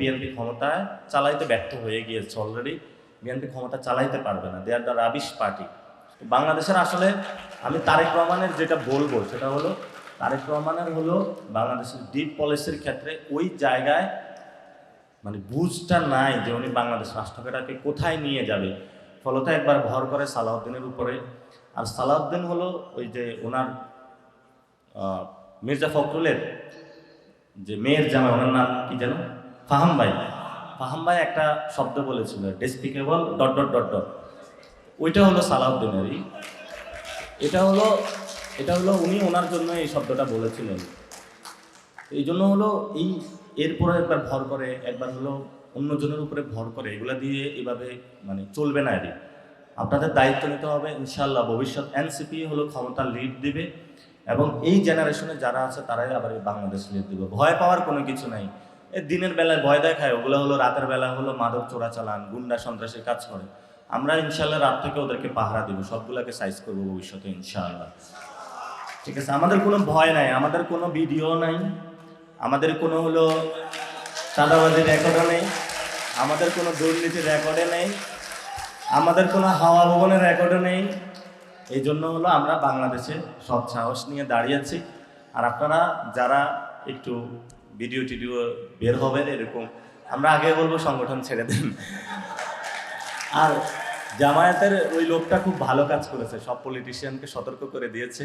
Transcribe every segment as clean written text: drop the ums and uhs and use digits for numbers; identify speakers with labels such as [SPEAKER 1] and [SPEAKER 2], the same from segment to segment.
[SPEAKER 1] BNP ক্ষমতায় চালাইতে ব্যর্থ হয়ে গিয়েছে অলরেডি। বিএনপি ক্ষমতা চালাইতে পারবে না, দে আর দ্য রাবিশ পার্টি। বাংলাদেশের আসলে আমি তারেক রহমানের যেটা বলবো সেটা হলো, তারেক রহমানের হলো বাংলাদেশের ডিপ পলিসির ক্ষেত্রে ওই জায়গায় মানে বুঝটা নাই যে উনি বাংলাদেশ রাষ্ট্রটাকে কোথায় নিয়ে যাবে। ফলত একবার ভর করে সালাউদ্দিনের উপরে। আর সালাউদ্দিন হলো ওই যে ওনার মির্জা ফখরুলের যে মেয়ের জামাই, ওনার নাম কি যেন, ফাহাম ভাই। ফাহাম ভাই একটা শব্দ বলেছিল, despicable dot dot dot dot, ওইটা হলো সালাউদ্দিনেরই। এটা হলো উনি ওনার জন্য এই শব্দটা বলেছিলেন। এই জন্য হলো এই এরপরে একবার ভর করে, একবার হলো অন্যজনের উপরে ভর করে, এগুলা দিয়ে এভাবে মানে চলবে না। এটি আপনাদের দায়িত্ব নিতে হবে ইনশাল্লাহ। ভবিষ্যৎ এনসিপি হলো ক্ষমতা লিড দিবে এবং এই জেনারেশনে যারা আছে তারাই আবার এই বাংলাদেশ লিড দিবে। ভয় পাওয়ার কোনো কিছু নাই। এই দিনের বেলায় ভয় দেখায়, ওগুলো হলো রাতের বেলা হলো মাদক চোরাচালান, গুন্ডা সন্ত্রাসের কাজ করে। আমরা ইনশাল্লাহ রাত থেকে ওদেরকে পাহারা দিব, সবগুলোকে সাইজ করবো ভবিষ্যতে ইনশাআল্লাহ। ঠিক আছে, আমাদের কোনো ভয় নাই, আমাদের কোনো ভিডিও নাই, আমাদের কোনো হলো চাঁদাবাজির রেকর্ডও নেই, আমাদের কোনো দুর্নীতির রেকর্ডে নেই, আমাদের কোনো হাওয়া ভবনের রেকর্ডও নেই। এই জন্য হলো আমরা বাংলাদেশে সব সাহস নিয়ে দাঁড়িয়েছি। আর আপনারা যারা একটু ভিডিও টিডিও বের হবেন এরকম, আমরা আগে বলবো সংগঠন ছেড়ে দেন। আর জামায়াতের ওই লোকটা খুব ভালো কাজ করেছে, সব পলিটিশিয়ানকে সতর্ক করে দিয়েছে,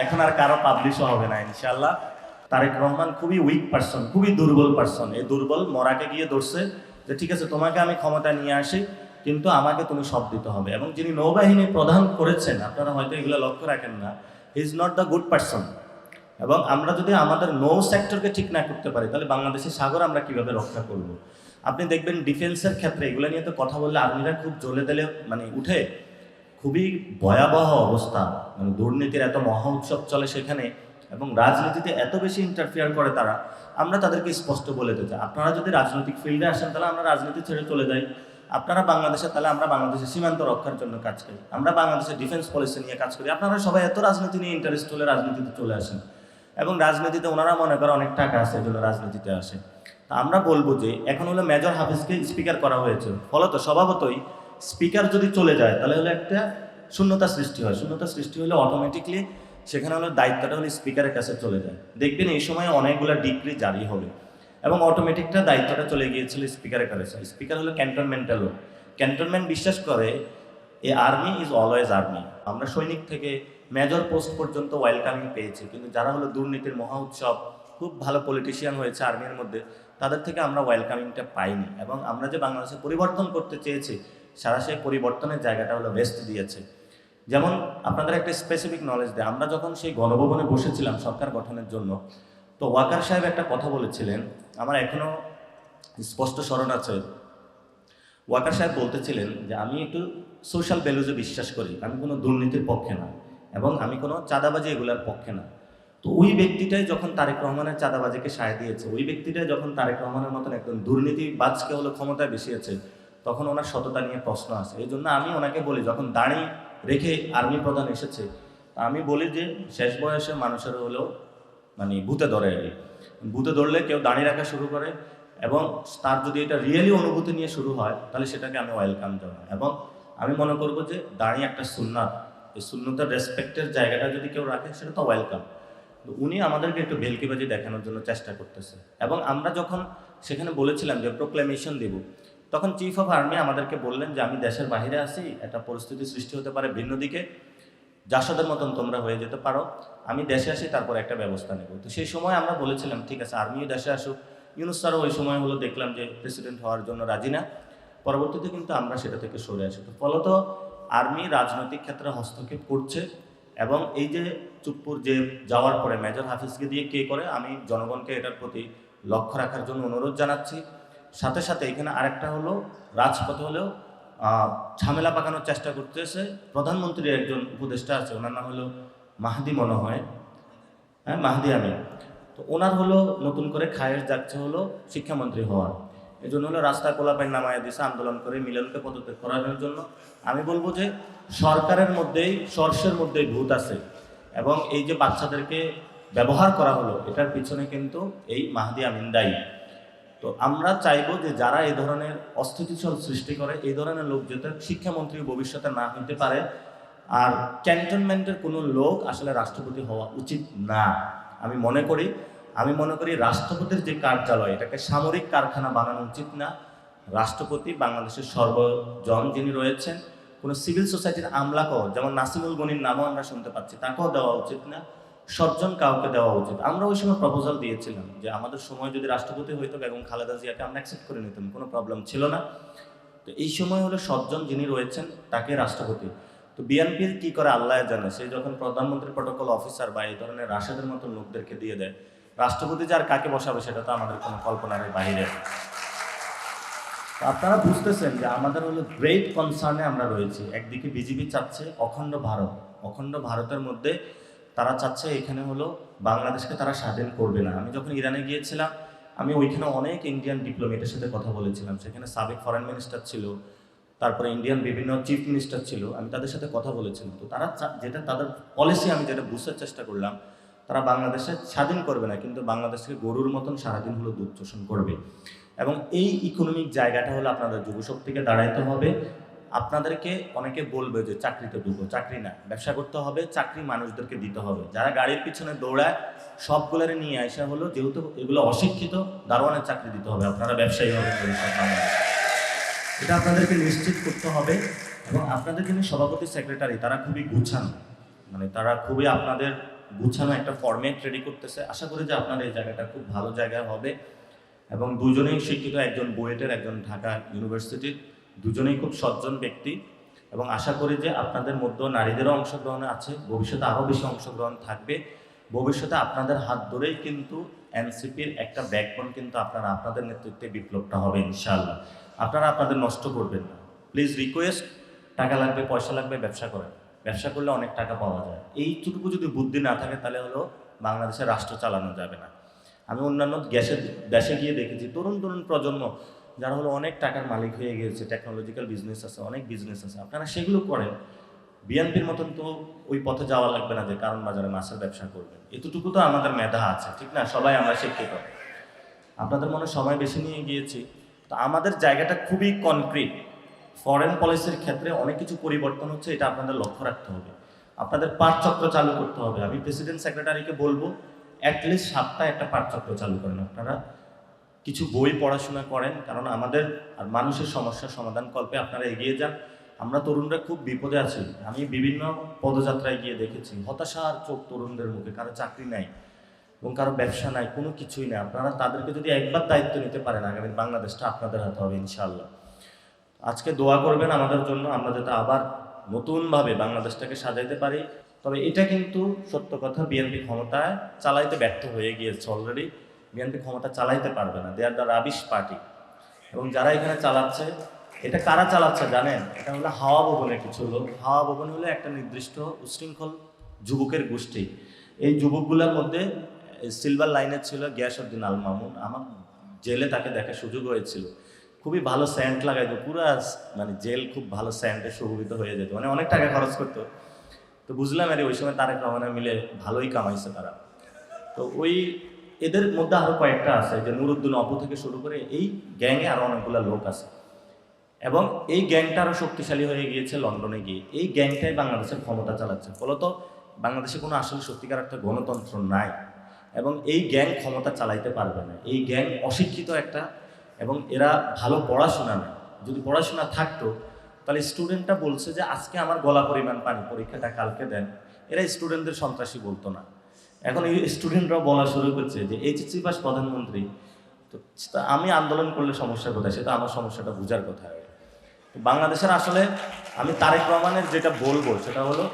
[SPEAKER 1] এখন আর কারো পাবলিশও হবে না ইনশাল্লাহ। তারেক রহমান খুবই উইক পারসন, খুবই দুর্বল পারসন। এই দুর্বল মরাকে গিয়ে ধরছে যে ঠিক আছে তোমাকে আমি ক্ষমতা নিয়ে আসি, কিন্তু আমাকে তুমি সব দিতে হবে। এবং যিনি নৌবাহিনী প্রধান করেছেন, আপনারা হয়তো এগুলো লক্ষ্য রাখেন না, he is not the good person. এবং আমরা যদি আমাদের নৌ সেক্টরকে ঠিক না করতে পারি তাহলে বাংলাদেশের সাগর আমরা কিভাবে রক্ষা করব। আপনি দেখবেন ডিফেন্সের ক্ষেত্রে এগুলো নিয়ে তো কথা বললে আর্মিরা খুব জ্বলে দিলে মানে উঠে, খুবই ভয়াবহ অবস্থা। মানে দুর্নীতির এত মহা উৎসব চলে সেখানে, এবং রাজনীতিতে এত বেশি ইন্টারফেয়ার করে তারা। আমরা তাদেরকে স্পষ্ট বলে দিতে চাই, আপনারা যদি রাজনৈতিক ফিল্ডে আসেন তাহলে আমরা রাজনীতি ছেড়ে চলে যাই। আপনারা বাংলাদেশে, তাহলে আমরা বাংলাদেশের সীমান্ত রক্ষার জন্য কাজ করি, আমরা বাংলাদেশের ডিফেন্স পলিসি নিয়ে কাজ করি। আপনারা সবাই এত রাজনীতি নিয়ে ইন্টারেস্ট হলে রাজনীতিতে চলে আসেন, এবং রাজনীতিতে ওনারা মনে করে অনেক টাকা আছে, এজন্য রাজনীতিতে আসে। তা আমরা বলবো যে এখন হলো মেজর হাফিজকে স্পিকার করা হয়েছে, ফলত স্বভাবতই স্পিকার যদি চলে যায় তাহলে হলো একটা শূন্যতা সৃষ্টি হয়। শূন্যতা সৃষ্টি হলে অটোমেটিকলি সেখানে হলো দায়িত্বটা হলো স্পিকারের কাছে চলে যায়। দেখবেন এই সময় অনেকগুলো ডিক্রি জারি হবে এবং অটোমেটিকটা দায়িত্বটা চলে গিয়েছিল স্পিকারের কাছে। স্পিকার হলো ক্যান্টনমেন্টাল লোক। ক্যান্টনমেন্ট বিশ্বাস করে এ আর্মি ইজ অলওয়েজ আর্মি। আমরা সৈনিক থেকে মেজর পোস্ট পর্যন্ত ওয়েলকামিং পেয়েছি, কিন্তু যারা হলো দুর্নীতির মহা উৎসব, খুব ভালো পলিটিশিয়ান হয়েছে আর্মির মধ্যে, তাদের থেকে আমরা ওয়েলকামিংটা পাইনি। এবং আমরা যে বাংলাদেশে পরিবর্তন করতে চেয়েছি, সারা সেই পরিবর্তনের জায়গাটা হলো ওয়েস্ট দিয়েছে। যেমন আপনাদের একটা স্পেসিফিক নলেজ দেয়, আমরা যখন সেই গণভবনে বসেছিলাম সরকার গঠনের জন্য, তো ওয়াকার সাহেব একটা কথা বলেছিলেন, আমার এখনো স্পষ্ট স্মরণ আছে। ওয়াকার সাহেব বলতেছিলেন যে আমি একটু সোশ্যাল ভ্যালুজে বিশ্বাস করি, আমি কোনো দুর্নীতির পক্ষে না এবং আমি কোনো চাঁদাবাজি এগুলোর পক্ষে না। তো ওই ব্যক্তিটাই যখন তারেক রহমানের চাঁদাবাজিকে সায় দিয়েছে, ওই ব্যক্তিটাই যখন তারেক রহমানের মতন একজন দুর্নীতিবাজকে হলো ক্ষমতায় বেশিয়েছে, তখন ওনার সততা নিয়ে প্রশ্ন আছে। এই জন্য আমি ওনাকে বলি, যখন দাঁড়ি রেখে আর্মি প্রধান এসেছে, আমি বলি যে শেষ বয়সে মানুষের হলেও মানে ভূতে ধরে। ভূতে ধরলে কেউ দাঁড়িয়ে রাখা শুরু করে, এবং তার যদি এটা রিয়েলি অনুভূতি নিয়ে শুরু হয় তাহলে সেটাকে আমি ওয়েলকাম জানাই। এবং আমি মনে করবো যে দাঁড়িয়ে একটা সুন্নাত, এই সুন্নতের রেসপেক্টের জায়গাটা যদি কেউ রাখে সেটা তো ওয়েলকাম। উনি আমাদেরকে একটু ভেলকিবাজি দেখানোর জন্য চেষ্টা করতেছে। এবং আমরা যখন সেখানে বলেছিলাম যে প্রোক্লেমেশন দেব, তখন চিফ অফ আর্মি আমাদেরকে বললেন যে আমি দেশের বাইরে আছি, একটা পরিস্থিতি সৃষ্টি হতে পারে ভিন্ন দিকে, জাসদের মতন তোমরা হয়ে যেতে পারো, আমি দেশে আসি তারপর একটা ব্যবস্থা নেব। তো সেই সময় আমরা বলেছিলাম ঠিক আছে আর্মিও দেশে আসুক। ইউনূস স্যারও ওই সময় হলো দেখলাম যে প্রেসিডেন্ট হওয়ার জন্য রাজি না, পরবর্তীতে কিন্তু আমরা সেটা থেকে সরে আসি। তো ফলত আর্মি রাজনৈতিক ক্ষেত্রে হস্তক্ষেপ করছে। এবং এই যে চুপ্পুর যে যাওয়ার পরে মেজর হাফিজকে দিয়ে কে করে, আমি জনগণকে এটার প্রতি লক্ষ্য রাখার জন্য অনুরোধ জানাচ্ছি। সাথে সাথে এখানে আরেকটা হলো, রাজপথে হলেও ঝামেলা পাকানোর চেষ্টা করতেছে প্রধানমন্ত্রীর একজন উপদেষ্টা আছে, ওনার নাম হলো মাহদি মনে হয়, হ্যাঁ মাহদি আমিন। তো ওনার হলো নতুন করে খায়েশ যাচ্ছে হলো শিক্ষামন্ত্রী হওয়ার, এই জন্য হলো রাস্তা কোলাপাইন নামায় দিছে আন্দোলন করে মিলনকে পদত্যাগ করানোর জন্য। আমি বলবো যে সরকারের মধ্যেই সর্ষের মধ্যেই ভূত আছে, এবং এই যে বাচ্চাদেরকে ব্যবহার করা হলো এটার পিছনে কিন্তু এই মাহদি আমিন দায়ী। তো আমরা চাইবো যে যারা এই ধরনের অস্থিতিশীল সৃষ্টি করে, এই ধরনের লোক যাতে শিক্ষামন্ত্রী ভবিষ্যতে না হতে পারে। আর ক্যান্টনমেন্টের কোনো লোক আসলে রাষ্ট্রপতি হওয়া উচিত না। আমি মনে করি রাষ্ট্রপতির যে কার্যালয়, এটাকে সামরিক কারখানা বানানো উচিত না। রাষ্ট্রপতি বাংলাদেশের সর্বজন যিনি রয়েছেন, কোনো সিভিল সোসাইটির আমলাকেও, যেমন নাসিমুল গনির নামও আমরা শুনতে পাচ্ছি, তাকেও দেওয়া উচিত না। সজ্জন কাউকে দেওয়া উচিত। আমরা ওই সময় প্রপোজাল দিয়েছিলাম যে আমাদের সময় যদি রাষ্ট্রপতি হইতো বেগম খালেদা জিয়াকে আমরা অ্যাকসেপ্ট করে নিতাম, কোনো প্রবলেম ছিল না। তো এই সময় হলো সজ্জন যিনি রয়েছেন তাকে রাষ্ট্রপতি। তো বিএনপির কি করে আল্লাহ জানে, সে যখন প্রধানমন্ত্রী প্রটোকল অফিসার বা এই ধরনের রাশেদের মতো লোকদেরকে দিয়ে দেয়, রাষ্ট্রপতি যার কাকে বসাবে সেটা তো আমাদের কোনো কল্পনার বাইরে। আপনারা বুঝতেছেন যে আমাদের হলো গ্রেট কনসার্নে আমরা রয়েছি। একদিকে বিজেপি চাচ্ছে অখণ্ড ভারতের মধ্যে তারা চাচ্ছে এখানে হলো বাংলাদেশকে তারা স্বাধীন করবে না। আমি যখন ইরানে গিয়েছিলাম, আমি ওইখানে অনেক ইন্ডিয়ান ডিপ্লোমেটের সাথে কথা বলেছিলাম। সেখানে সাবেক ফরেন মিনিস্টার ছিল, তারপরে ইন্ডিয়ান বিভিন্ন চিফ মিনিস্টার ছিল, আমি তাদের সাথে কথা বলেছিলাম। তো তারা যেটা তাদের পলিসি আমি যেটা বুঝতে চেষ্টা করলাম, তারা বাংলাদেশে স্বাধীন করবে না, কিন্তু বাংলাদেশকে গরুর মতন সারাদিন হলো দুধ শোষণ করবে। এবং এই ইকোনমিক জায়গাটা হলো আপনাদের যুবশক্তিকে দাঁড়াইতে হবে। আপনাদেরকে অনেকে বলবে যে চাকরিতে ঢুকো, চাকরি না, ব্যবসা করতে হবে, চাকরি মানুষদেরকে দিতে হবে। যারা গাড়ির পিছনে দৌড়ায় সবগুলোরে নিয়ে আসা হলো, যেহেতু এগুলো অশিক্ষিত, দারোয়ানের চাকরি দিতে হবে, আপনারা ব্যবসায়ী হবে। এটা আপনাদেরকে নিশ্চিত করতে হবে। এবং আপনাদের যিনি সভাপতি সেক্রেটারি, তারা খুবই গুছানো, মানে তারা খুবই আপনাদের গুছানো একটা ফরম্যাট রেডি করতেছে। আশা করি যে আপনার এই জায়গাটা খুব ভালো জায়গায় হবে। এবং দুজনেই শিক্ষিত, একজন বুয়েটের, একজন ঢাকা ইউনিভার্সিটির, দুজনেই খুব সজ্জন ব্যক্তি। এবং আশা করি যে আপনাদের মধ্যেও নারীদেরও অংশগ্রহণ আছে, ভবিষ্যতে আরও বেশি অংশগ্রহণ থাকবে। ভবিষ্যতে আপনাদের হাত ধরেই কিন্তু এনসিপির একটা ব্যাকবোন কিন্তু আপনাদের নেতৃত্বে বিপ্লবটা হবে ইনশাআল্লাহ। আপনারা আপনাদের নষ্ট করবেন না, প্লিজ রিকোয়েস্ট। টাকা লাগবে, পয়সা লাগবে, ব্যবসা করেন। ব্যবসা করলে অনেক টাকা পাওয়া যায়। এইটুকু যদি বুদ্ধি না থাকে তাহলে হলো বাংলাদেশের রাষ্ট্র চালানো যাবে না। আমি অন্যান্য দেশে গিয়ে দেখেছি তরুণ প্রজন্ম যারা হলো অনেক টাকার মালিক হয়ে গিয়েছে, টেকনোলজিক্যাল বিজনেস আছে, অনেক বিজনেস আছে, আপনারা সেগুলো করেন। বিএনপির মতন তো ওই পথে যাওয়া লাগবে না যে কারণ বাজারে মাছের ব্যবসা করবেন। এতটুকু তো আমাদের মেধা আছে, ঠিক না? সবাই আমরা শিক্ষিত। আপনাদের মনে সময় বেশি নিয়ে গিয়েছি। তো আমাদের জায়গাটা খুবই কনক্রিট। ফরেন পলিসির ক্ষেত্রে অনেক কিছু পরিবর্তন হচ্ছে, এটা আপনাদের লক্ষ্য রাখতে হবে। আপনাদের পাঠচক্র চালু করতে হবে। আমি প্রেসিডেন্ট সেক্রেটারিকে বলবো অ্যাটলিস্ট 7টা একটা পাঠচক্র চালু করেন। আপনারা কিছু বই পড়াশোনা করেন, কারণ আমাদের আর মানুষের সমস্যার সমাধান কল্পে আপনারা এগিয়ে যান। আমরা তরুণরা খুব বিপদে আছি। আমি বিভিন্ন পদযাত্রায় গিয়ে দেখেছি হতাশার চোখ তরুণদের মুখে। কারো চাকরি নাই এবং কারো ব্যবসা নাই, কোনো কিছুই নেই। আপনারা তাদেরকে যদি একবার দায়িত্ব নিতে পারেন, আগামী বাংলাদেশটা আপনাদের হাতে হবে ইনশাআল্লাহ। আজকে দোয়া করবেন আমাদের জন্য, আমরা যাতে আবার নতুনভাবে বাংলাদেশটাকে সাজাইতে পারি। তবে এটা কিন্তু সত্য কথা, বিএনপি ক্ষমতায় চালাইতে ব্যর্থ হয়ে গিয়েছে অলরেডি। বিএনপি ক্ষমতা চালাইতে পারবে না, দে আর দ্য রাবিশ পার্টি। এবং যারা এখানে চালাচ্ছে, এটা কারা চালাচ্ছে জানেন? এটা হলো হাওয়া ভবনের কিছু লোক। হাওয়া ভবন হলো একটা নির্দিষ্ট উশৃঙ্খল যুবকের গোষ্ঠী। এই যুবকগুলোর মধ্যে সিলভার লাইনের ছিল গিয়াসউদ্দিন আল মামুন। আমার জেলে তাকে দেখার সুযোগ হয়েছিল। খুবই ভালো স্যান্ড লাগাইতো, পুরা মানে জেল খুব ভালো স্যান্ডে সুগঠিত হয়ে যেত, মানে অনেক টাকা খরচ করতো। তো বুঝলাম আরে ওই সময় তারেক রহমানের মিলে ভালোই কামাইছে তারা। তো ওই এদের মধ্যে আরো কয়েকটা আছে, যে নুরুদ্দিন অপু থেকে শুরু করে এই গ্যাংয়ে আরো অনেকগুলো লোক আছে। এবং এই গ্যাংটা আরো শক্তিশালী হয়ে গিয়েছে লন্ডনে গিয়ে। এই গ্যাংটাই বাংলাদেশের ক্ষমতা চালাচ্ছে। ফলত বাংলাদেশে কোনো আসলে সত্যিকার একটা গণতন্ত্র নাই এবং এই গ্যাং ক্ষমতা চালাইতে পারবে না। এই গ্যাং অশিক্ষিত একটা, এবং এরা ভালো পড়াশোনা নেই। যদি পড়াশোনা থাকতো তাহলে স্টুডেন্টটা বলছে যে আজকে আমার গলা পরিমাণ পানি, পরীক্ষাটা কালকে দেন, এরা স্টুডেন্টদের সন্ত্রাসী বলতো না। এখন এই স্টুডেন্টরাও বলা শুরু করছে যে এইচএসসি পাস প্রধানমন্ত্রী। তো আমি আন্দোলন করলে সমস্যার কথা, সেটা আমার সমস্যাটা বোঝার কথা। বাংলাদেশের আসলে আমি তারেক রহমানের যেটা বলবো সেটা হলো,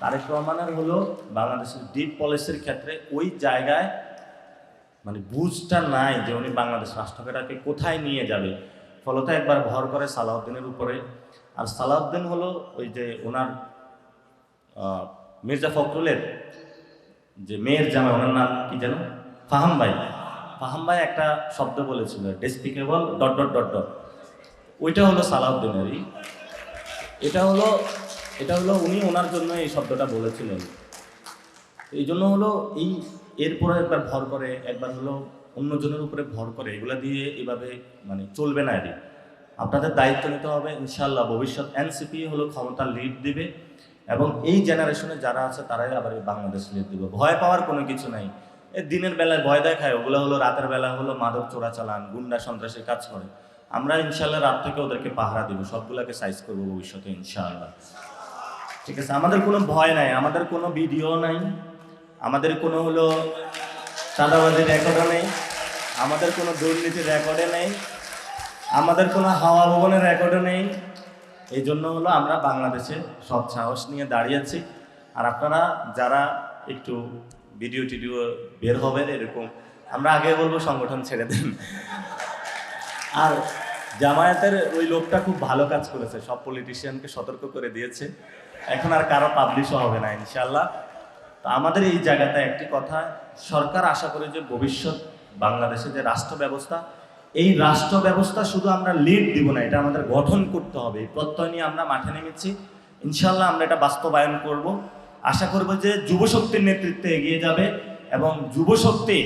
[SPEAKER 1] তারেক রহমানের হলো বাংলাদেশের ডিপ পলিসির ক্ষেত্রে ওই জায়গায় মানে বুঝটা নাই যে উনি বাংলাদেশ রাষ্ট্রটাকে কোথায় নিয়ে যাবে। ফলত একবার ভর করে সালাউদ্দিনের উপরে। আর সালাউদ্দিন হলো ওই যে ওনার মির্জা ফখরুলের যে মেয়ের জামাই, ওনার নাম কি যেন, ফাহাম ভাই। ফাহাম ভাই একটা শব্দ বলেছিল, ডেসপিকেবল ... ওইটা হলো সালাউদ্দিনেরই। এটা হলো উনি ওনার জন্য এই শব্দটা বলেছিলেন। এই জন্য হলো এরপরে একবার ভর করে, একবার হলো অন্যজনের উপরে ভর করে, এগুলা দিয়ে এভাবে মানে চলবে না। এটি আপনাদের দায়িত্ব নিতে হবে। ইনশাল্লাহ ভবিষ্যৎ এনসিপি হলো ক্ষমতা লিড দিবে, এবং এই জেনারেশনে যারা আছে তারাই আবার এই বাংলাদেশ লিড দিবে। ভয় পাওয়ার কোনো কিছু নাই। এই দিনের বেলায় ভয় দেখায়, ওগুলো হলো রাতের বেলা হলো মাদক চোরাচালান, গুন্ডা সন্ত্রাসের কাজ করে। আমরা ইনশাল্লাহ রাত থেকে ওদেরকে পাহারা দিব, সবগুলোকে সাইজ করবো ভবিষ্যতে ইনশাআল্লাহ। ঠিক আছে, আমাদের কোনো ভয় নাই, আমাদের কোনো ভিডিও নাই, আমাদের কোনো হলো চাঁদাবাজির রেকর্ডও নেই, আমাদের কোনো দুর্নীতির রেকর্ডে নেই, আমাদের কোনো হাওয়া ভবনের রেকর্ডও নেই। এই জন্য হলো আমরা বাংলাদেশে সৎ সাহস নিয়ে দাঁড়িয়েছি। আর আপনারা যারা একটু ভিডিও টিডিও বের হবেন এরকম, আমরা আগে বলবো সংগঠন ছেড়ে দেন। আর জামায়াতের ওই লোকটা খুব ভালো কাজ করেছে, সব পলিটিশিয়ানকে সতর্ক করে দিয়েছে, এখন আর কারো পাবলিশও হবে না ইনশাল্লাহ। তো আমাদের এই জায়গাতে একটি কথা, সরকার আশা করে যে ভবিষ্যৎ বাংলাদেশে যে রাষ্ট্র ব্যবস্থা, এই রাষ্ট্র ব্যবস্থা শুধু আমরা লিড দিব না, এটা আমাদের গঠন করতে হবে। এই প্রত্যয় নিয়ে আমরা মাঠে নেমেছি, ইনশাল্লাহ আমরা এটা বাস্তবায়ন করব। আশা করব যে যুবশক্তির নেতৃত্বে এগিয়ে যাবে, এবং যুবশক্তি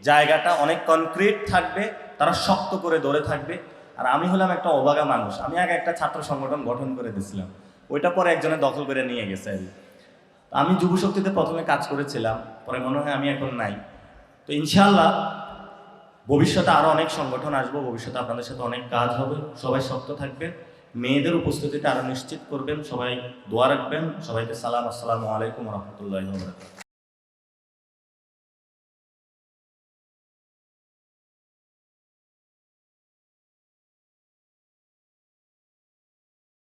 [SPEAKER 1] জায়গাটা অনেক কনক্রিট থাকবে, তারা শক্ত করে ধরে থাকবে। আর আমি হলাম একটা অবাগা মানুষ, আমি আগে একটা ছাত্র সংগঠন গঠন করে দিয়েছিলাম, ওইটা পরে একজনে দখল করে নিয়ে গেছে। আমি যুবশক্তিতে প্রথমে কাজ করেছিলাম, পরে মনে হয় আমি এখন নাই। তো ইনশাআল্লাহ ভবিষ্যতে আরো অনেক সংগঠন আসবো, ভবিষ্যতে আপনাদের সাথে অনেক কাজ হবে। সবাই শক্ত থাকবেন, মেয়েদের উপস্থিতিটা আরো নিশ্চিত করবেন, সবাই দোয়া রাখবেন। সবাইকে সালাম, আসসালামু আলাইকুম ওয়া রাহমাতুল্লাহি ওয়া বারাকাতুহু।